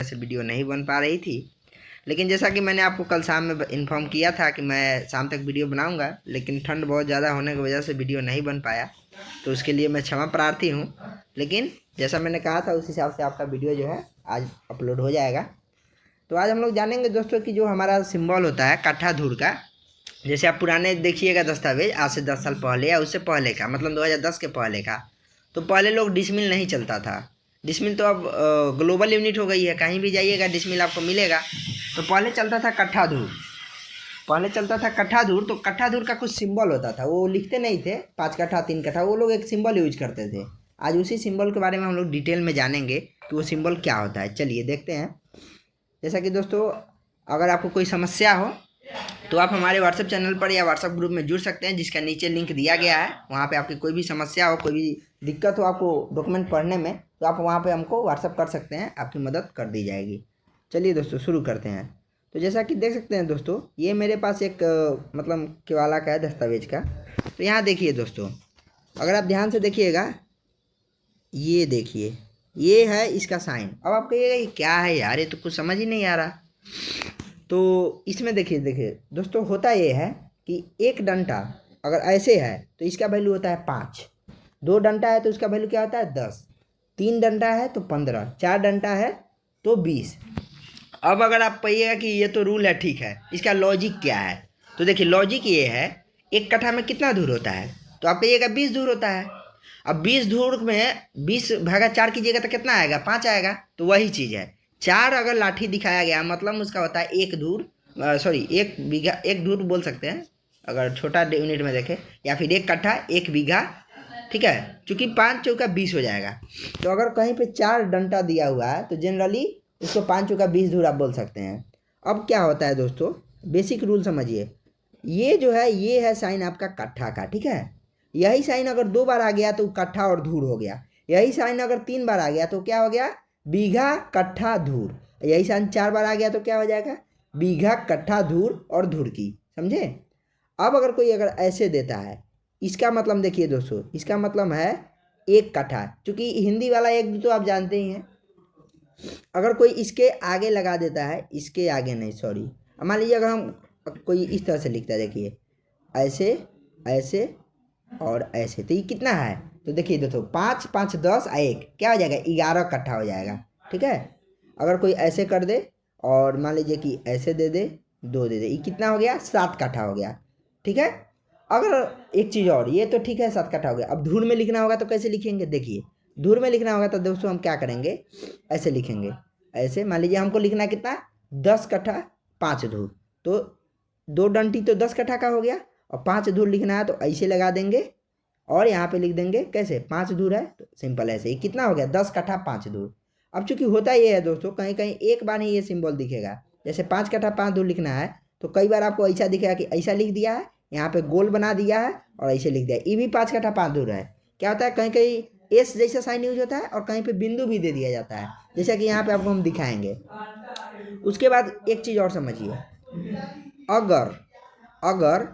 से वीडियो नहीं बन पा रही थी। लेकिन जैसा कि मैंने आपको कल शाम में इन्फॉर्म किया था कि मैं शाम तक वीडियो बनाऊंगा, लेकिन ठंड बहुत ज़्यादा होने की वजह से वीडियो नहीं बन पाया, तो उसके लिए मैं क्षमा प्रार्थी हूँ। लेकिन जैसा मैंने कहा था उस हिसाब से आपका वीडियो जो है आज अपलोड हो जाएगा। तो आज हम लोग जानेंगे दोस्तों कि जो हमारा सिंबल होता है कट्ठा धूर का, जैसे आप पुराने देखिएगा दस्तावेज आज से 10 साल पहले या उससे पहले का, मतलब 2010 के पहले का, तो पहले लोग डिसमिल नहीं चलता था। डिसमिल तो अब ग्लोबल यूनिट हो गई है, कहीं भी जाइएगा डिसमिल आपको मिलेगा। तो पहले चलता था कट्ठा धूर, तो कट्ठा धूर का कुछ सिंबल होता था, वो लिखते नहीं थे 5 कट्ठा 3 कट्ठा, वो लोग एक सिंबल यूज करते थे। आज उसी सिंबल के बारे में हम लोग डिटेल में जानेंगे कि वो सिंबल क्या होता है। चलिए देखते हैं। जैसा कि दोस्तों अगर आपको कोई समस्या हो तो आप हमारे व्हाट्सएप चैनल पर या व्हाट्सएप ग्रुप में जुड़ सकते हैं, जिसका नीचे लिंक दिया गया है। वहाँ पे आपकी कोई भी समस्या हो, कोई भी दिक्कत हो आपको डॉक्यूमेंट पढ़ने में, तो आप वहाँ पे हमको व्हाट्सएप कर सकते हैं, आपकी मदद कर दी जाएगी। चलिए दोस्तों शुरू करते हैं। तो जैसा कि देख सकते हैं दोस्तों, ये मेरे पास एक मतलब केवाला का है दस्तावेज का। तो यहाँ देखिए दोस्तों, अगर आप ध्यान से देखिएगा, ये देखिए ये है इसका साइन। अब आप कहिएगा ये क्या है यार, ये तो कुछ समझ ही नहीं आ रहा। तो इसमें देखिए दोस्तों, होता ये है कि एक डंटा अगर ऐसे है तो इसका वैल्यू होता है 5, 2 डंटा है तो इसका वैल्यू क्या होता है 10, 3 डंटा है तो 15, 4 डंटा है तो 20। अब अगर आप कहिएगा कि ये तो रूल है, ठीक है, इसका लॉजिक क्या है, तो देखिए लॉजिक ये है, एक कट्ठा में कितना धूर होता है, तो आप कहिएगा 20 धूर होता है। अब 20 धूर में 20 भागा 4 कीजिएगा तो कितना आएगा, 5 आएगा। तो वही चीज़ है, 4 अगर लाठी दिखाया गया मतलब उसका होता है एक धूर, एक बीघा, एक धूर बोल सकते हैं अगर छोटा यूनिट में देखें, या फिर एक कट्ठा 1 बीघा, ठीक है, चूँकि 5 चौका 20 हो जाएगा। तो अगर कहीं पे 4 डंटा दिया हुआ है तो जनरली उसको 5 चौका 20 धूर आप बोल सकते हैं। अब क्या होता है दोस्तों, बेसिक रूल समझिए, ये जो है ये है साइन आपका कट्ठा का, ठीक है। यही साइन अगर 2 बार आ गया तो कट्ठा और धूर हो गया। यही साइन अगर 3 बार आ गया तो क्या हो गया, बीघा कट्ठा धूर। यही साइन 4 बार आ गया तो क्या हो जाएगा, बीघा कट्ठा धूर और धूर की, समझे। अब अगर कोई अगर ऐसे देता है, इसका मतलब देखिए दोस्तों, इसका मतलब है 1 कट्ठा, चूँकि हिंदी वाला 1 तो आप जानते ही हैं। अगर कोई इसके आगे लगा देता है, इसके आगे नहीं, सॉरी, मान लीजिए अगर हम कोई इस तरह से लिखता है, देखिए ऐसे ऐसे और ऐसे, तो ये कितना है, तो देखिए दोस्तों 5 5 10 1 क्या हो जाएगा, 11 कट्ठा हो जाएगा, ठीक है। अगर कोई ऐसे कर दे और मान लीजिए कि ऐसे दे दे, 2 दे दे, ये कितना हो गया, 7 कट्ठा हो गया, ठीक है। अगर एक चीज़ और, ये तो ठीक है 7 कट्ठा हो गया। अब धूर में लिखना होगा तो कैसे लिखेंगे, देखिए धूर में लिखना होगा तो दोस्तों हम क्या करेंगे, ऐसे लिखेंगे। ऐसे मान लीजिए हमको लिखना कितना, 10 कट्ठा 5 धूर, तो 2 डंटी तो 10 कट्ठा का हो गया, और 5 धूर लिखना है तो ऐसे लगा देंगे और यहाँ पे लिख देंगे कैसे, 5 धूर है तो सिंपल ऐसे ही, कितना हो गया 10 कट्ठा 5 धूर। अब चूंकि होता ये है दोस्तों, कहीं कहीं एक बार ही ये सिंबल दिखेगा, जैसे 5 कट्ठा 5 धूर लिखना है तो कई बार आपको ऐसा दिखेगा कि ऐसा लिख दिया है, यहाँ पे गोल बना दिया है और ऐसे लिख दिया है, ये भी 5 कट्ठा 5 धूर है। क्या होता है, कहीं कहीं एस जैसा साइन यूज होता है और कहीं पे बिंदु भी दे दिया जाता है, जैसा कि यहाँ पे आपको हम दिखाएंगे। उसके बाद एक चीज़ और समझिए, अगर अगर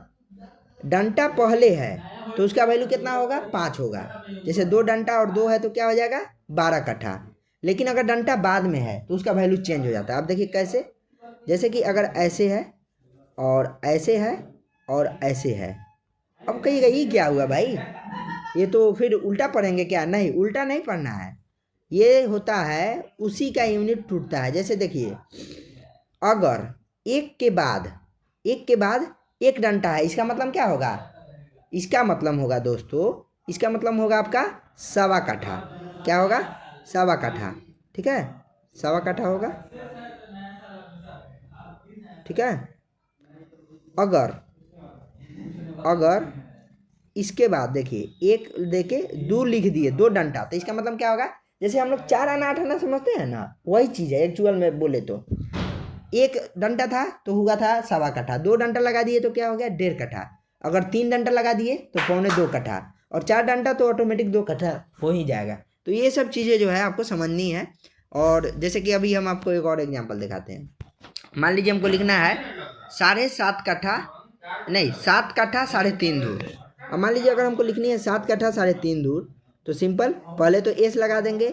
डंटा पहले है तो उसका वैल्यू कितना होगा, 5 होगा। जैसे 2 डंटा और 2 है तो क्या हो जाएगा, 12 कट्ठा। लेकिन अगर डंटा बाद में है तो उसका वैल्यू चेंज हो जाता है। अब देखिए कैसे, जैसे कि अगर ऐसे है और ऐसे है और ऐसे है, अब कहिएगा ये क्या हुआ भाई, ये तो फिर उल्टा पढ़ेंगे क्या, नहीं उल्टा नहीं पढ़ना है, ये होता है उसी का यूनिट टूटता है। जैसे देखिए अगर एक के बाद एक डंटा है, इसका मतलब क्या होगा, इसका मतलब होगा दोस्तों, इसका मतलब होगा आपका 1.25 कट्ठा। क्या होगा, 1.25 कट्ठा, ठीक है, 1.25 कट्ठा होगा, ठीक है। अगर अगर इसके बाद देखिए एक देके 2 लिख दिए, 2 डंटा, तो इसका मतलब क्या होगा, जैसे हम लोग 4 आना 8 आना समझते हैं ना, वही चीज़ है एक्चुअल में बोले तो। एक डंटा था तो हुआ था 1.25 कट्ठा, 2 डंटा लगा दिए तो क्या हो गया 1.5 कट्ठा, अगर 3 डंटा लगा दिए तो 1.25 कट्ठा, और 4 डंटा तो ऑटोमेटिक 2 कट्ठा हो ही जाएगा। तो ये सब चीज़ें जो है आपको समझनी है। और जैसे कि अभी हम आपको एक और एग्जाम्पल दिखाते हैं। मान लीजिए हमको लिखना है 7.5 कट्ठा, नहीं 7 कट्ठा 3.5 धूर। अब मान लीजिए अगर हमको लिखनी है 7 कट्ठा 3.5 धूर, तो सिंपल पहले तो एस लगा देंगे,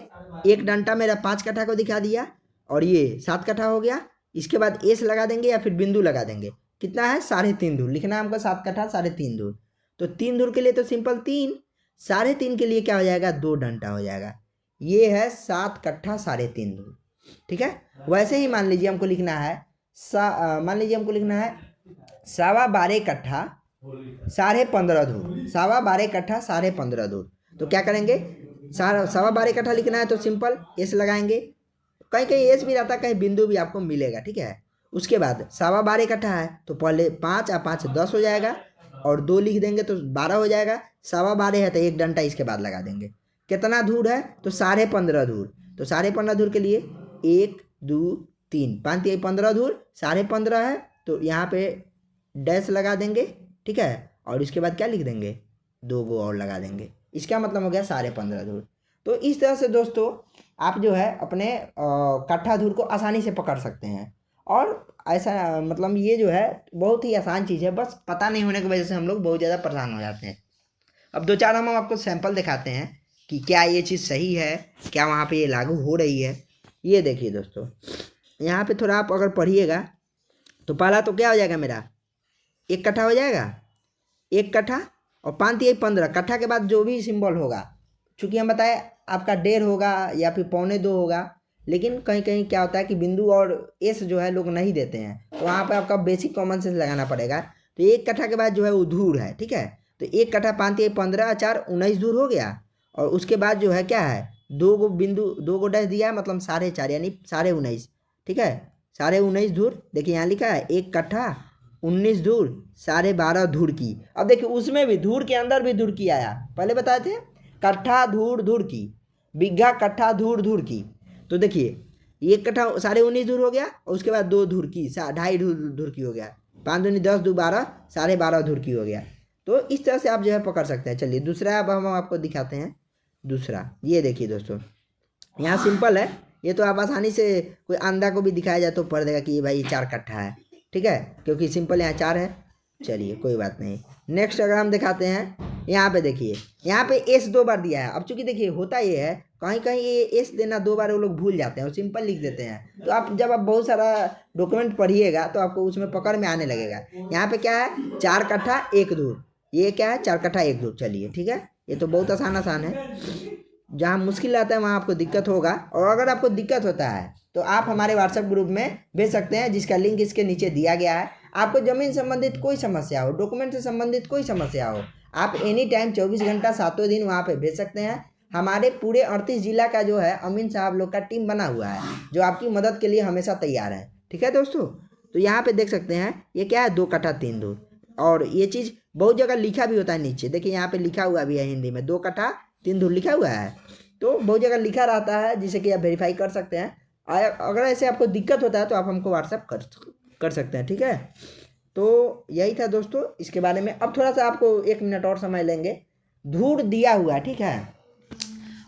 एक डंटा मेरा 5 कट्ठा को दिखा दिया, और ये 7 कट्ठा हो गया। इसके बाद एस लगा देंगे या फिर बिंदु लगा देंगे। कितना है 3.5 धूर लिखना है हमको, 7 कट्ठा 3.5 धूर। तो 3 धूर के लिए तो सिंपल 3, 3.5 के लिए क्या हो जाएगा 2 डंडा हो जाएगा। ये है 7 कट्ठा 3.5 धूर। ठीक है, वैसे ही मान लीजिए हमको लिखना है मान लीजिए हमको लिखना है 12.25 कट्ठा 15.5 धूर, 12.25 कट्ठा 15.5 धूर। तो क्या करेंगे 12.25 कट्ठा लिखना है तो सिंपल एस लगाएंगे, कहीं कहीं एस भी रहता है, कहीं बिंदु भी आपको मिलेगा। ठीक है, उसके बाद 12.25 कट्ठा है तो पहले 5 और 5 10 हो जाएगा, और 2 लिख देंगे तो 12 हो जाएगा। 12.25 है तो 1 डंडा इसके बाद लगा देंगे। कितना धूर है तो 15.5 धूर। तो 15.5 धूर के लिए 1 2 3 5 3 15 धूर, 15.5 है तो यहाँ पे डैश लगा देंगे। ठीक है, और इसके बाद क्या लिख देंगे 2 गो और लगा देंगे। इसका मतलब हो गया 15.5 धूर। तो इस तरह से दोस्तों आप जो है अपने कट्ठा धूर को आसानी से पकड़ सकते हैं। और ऐसा मतलब ये जो है बहुत ही आसान चीज़ है, बस पता नहीं होने की वजह से हम लोग बहुत ज़्यादा परेशान हो जाते हैं। अब 2-4 हम आपको सैंपल दिखाते हैं कि क्या ये चीज़ सही है, क्या वहाँ पे ये लागू हो रही है। ये देखिए दोस्तों, यहाँ पे थोड़ा आप अगर पढ़िएगा तो पहला तो क्या हो जाएगा मेरा 1 कट्ठा हो जाएगा, 1 कट्ठा और 5 3 15 कट्ठा के बाद जो भी सिंबल होगा, चूँकि हम बताए आपका 1.5 होगा या फिर 1.25 होगा, लेकिन कहीं कहीं क्या होता है कि बिंदु और एस जो है लोग नहीं देते हैं, तो वहाँ पे आपका बेसिक कॉमन सेंस लगाना पड़ेगा। तो 1 कट्ठा के बाद जो है वो धूर है। ठीक है, तो 1 कट्ठा 5 3 15 4 19 धूर हो गया, और उसके बाद जो है क्या है 2 गो बिंदु 2 गो डैश दिया है, मतलब 4.5 यानी 19.5। ठीक है, 19.5 धूर। देखिए यहाँ लिखा है 1 कट्ठा 19 धूर 12.5 धूर की। अब देखिए उसमें भी धूर के अंदर भी धूर की आया, पहले बताए थे कट्ठा धूर धूर की, बिघा कट्ठा धूर धूर की। तो देखिए 1 कट्ठा 19.5 धूर हो गया, और उसके बाद 2 धूर की 2.5 धूर की हो गया, 5 दूनी 10 2 12 12.5 धूर की हो गया। तो इस तरह से आप जो है पकड़ सकते हैं। चलिए दूसरा अब हम आपको दिखाते हैं। दूसरा ये देखिए दोस्तों, यहाँ सिंपल है, ये तो आप आसानी से कोई अंधा को भी दिखाया जाए तो पढ़ देगा कि ये भाई 4 कट्ठा है। ठीक है, क्योंकि सिंपल यहाँ 4 है। चलिए कोई बात नहीं। नेक्स्ट अगर हम दिखाते हैं, यहाँ पे देखिए यहाँ पे एस 2 बार दिया है। अब चूंकि देखिए होता ये है कहीं कहीं ये एस देना 2 बार वो लोग भूल जाते हैं और सिंपल लिख देते हैं। तो आप जब आप बहुत सारा डॉक्यूमेंट पढ़िएगा तो आपको उसमें पकड़ में आने लगेगा। यहाँ पे क्या है 4 कट्ठा 1 धूर, ये क्या है 4 कट्ठा 1 धूर। चलिए ठीक है, ये तो बहुत आसान है। जहाँ मुश्किल आता है वहाँ आपको दिक्कत होगा, और अगर आपको दिक्कत होता है तो आप हमारे व्हाट्सएप ग्रुप में भेज सकते हैं, जिसका लिंक इसके नीचे दिया गया है। आपको ज़मीन संबंधित कोई समस्या हो, डॉक्यूमेंट से संबंधित कोई समस्या हो, आप एनी टाइम 24 घंटा 7 दिन वहाँ पे भेज सकते हैं। हमारे पूरे 38 जिला का जो है अमीन साहब लोग का टीम बना हुआ है, जो आपकी मदद के लिए हमेशा तैयार है। ठीक है दोस्तों, तो यहाँ पे देख सकते हैं ये क्या है 2 कट्ठा 3 धूर, और ये चीज़ बहुत जगह लिखा भी होता है नीचे। देखिए यहाँ पे लिखा हुआ भी है हिंदी में 2 कट्ठा 3 धूर लिखा हुआ है, तो बहुत जगह लिखा रहता है, जिसे कि आप वेरीफाई कर सकते हैं। अगर ऐसे आपको दिक्कत होता है तो आप हमको व्हाट्सएप कर सकते हैं। ठीक है, तो यही था दोस्तों इसके बारे में। अब थोड़ा सा आपको 1 मिनट और समय लेंगे। धूर दिया हुआ है, ठीक है,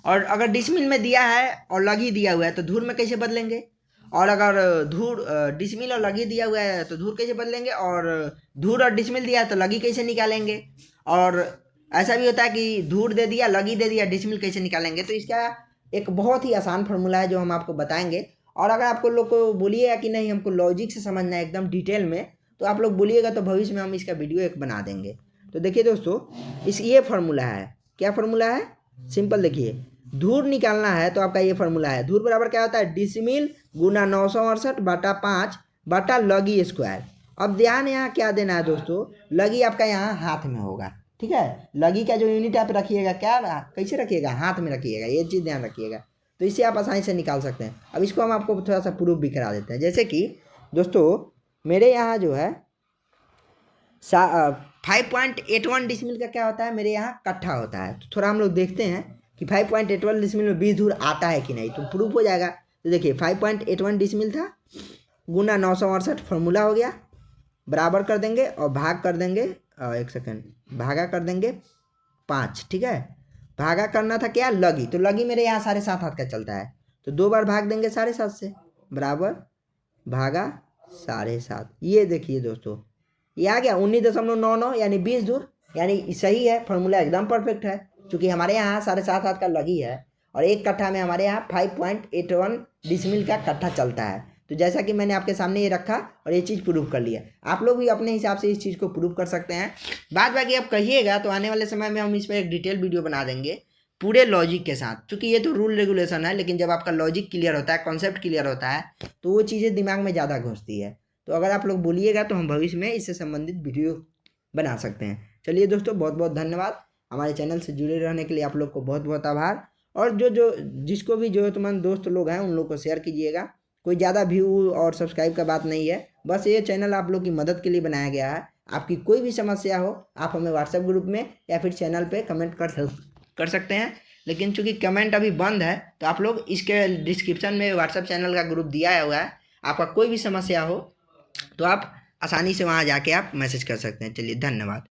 और अगर डिसमिल में दिया है और लगी दिया हुआ है तो धूर में कैसे बदलेंगे, और अगर धूर डिसमिल और लगी दिया हुआ है तो धूर कैसे बदलेंगे, और धूर और डिसमिल दिया है तो लगी कैसे निकालेंगे, और ऐसा भी होता है कि धूर दे दिया लगी दे दिया डिसमिल कैसे निकालेंगे। तो इसका एक बहुत ही आसान फार्मूला है जो हम आपको बताएंगे। और अगर आपको लोग को बोलिएगा कि नहीं हमको लॉजिक से समझना है एकदम डिटेल में, तो आप लोग बोलिएगा तो भविष्य में हम इसका वीडियो एक बना देंगे। तो देखिए दोस्तों ये फार्मूला है। क्या फार्मूला है, सिंपल देखिए, धूर निकालना है तो आपका ये फार्मूला है। धूर बराबर क्या होता है डिसमिल गुना 968/5 बटा लगी स्क्वायर। अब ध्यान यहाँ क्या देना है दोस्तों, लगी आपका यहाँ हाथ में होगा। ठीक है, लगी का जो यूनिट आप रखिएगा क्या कैसे रखिएगा, हाथ में रखिएगा, ये चीज़ ध्यान रखिएगा। तो इससे आप आसानी से निकाल सकते हैं। अब इसको हम आपको थोड़ा सा प्रूफ भी करा देते हैं। जैसे कि दोस्तों मेरे यहाँ जो है 5.81 डिसमिल का क्या होता है, मेरे यहाँ कट्ठा होता है। तो थोड़ा हम लोग देखते हैं कि 5.81 डिसमिल में 20 धूर आता है कि नहीं, तो प्रूफ हो जाएगा। तो देखिए 5.81 डिसमिल था गुना 968 फार्मूला हो गया, बराबर कर देंगे और भाग कर देंगे, 1 सेकेंड, भागा कर देंगे 5। ठीक है, भागा करना था क्या लगी, तो लगी मेरे यहाँ 7.5 हाथ का चलता है, तो 2 बार भाग देंगे 7.5 से, बराबर भागा 7.5। ये देखिए दोस्तों ये आ गया 19.99 यानी 20 धूर, यानी सही है, फार्मूला एकदम परफेक्ट है। क्योंकि हमारे यहाँ 7.5 हाथ का लगी है और 1 कट्ठा में हमारे यहाँ 5.81 डिसमिल का कट्ठा चलता है। तो जैसा कि मैंने आपके सामने ये रखा और ये चीज़ प्रूव कर लिया, आप लोग भी अपने हिसाब से इस चीज़ को प्रूव कर सकते हैं। बाद बाकी आप कहिएगा तो आने वाले समय में हम इस पर एक डिटेल वीडियो बना देंगे पूरे लॉजिक के साथ, क्योंकि ये तो रूल रेगुलेशन है, लेकिन जब आपका लॉजिक क्लियर होता है, कॉन्सेप्ट क्लियर होता है, तो वो चीज़ें दिमाग में ज़्यादा घुसती है। तो अगर आप लोग बोलिएगा तो हम भविष्य में इससे संबंधित वीडियो बना सकते हैं। चलिए दोस्तों, बहुत बहुत धन्यवाद। हमारे चैनल से जुड़े रहने के लिए आप लोग को बहुत बहुत आभार। और जो जिसको भी ज़रूरतमंद दोस्त लोग हैं उन लोग को शेयर कीजिएगा। कोई ज़्यादा व्यू और सब्सक्राइब का बात नहीं है, बस ये चैनल आप लोग की मदद के लिए बनाया गया है। आपकी कोई भी समस्या हो आप हमें व्हाट्सएप ग्रुप में या फिर चैनल पे कमेंट कर सकते हैं। लेकिन चूंकि कमेंट अभी बंद है तो आप लोग इसके डिस्क्रिप्शन में व्हाट्सएप चैनल का ग्रुप दिया हुआ है। आपका कोई भी समस्या हो तो आप आसानी से वहाँ जाके आप मैसेज कर सकते हैं। चलिए, धन्यवाद।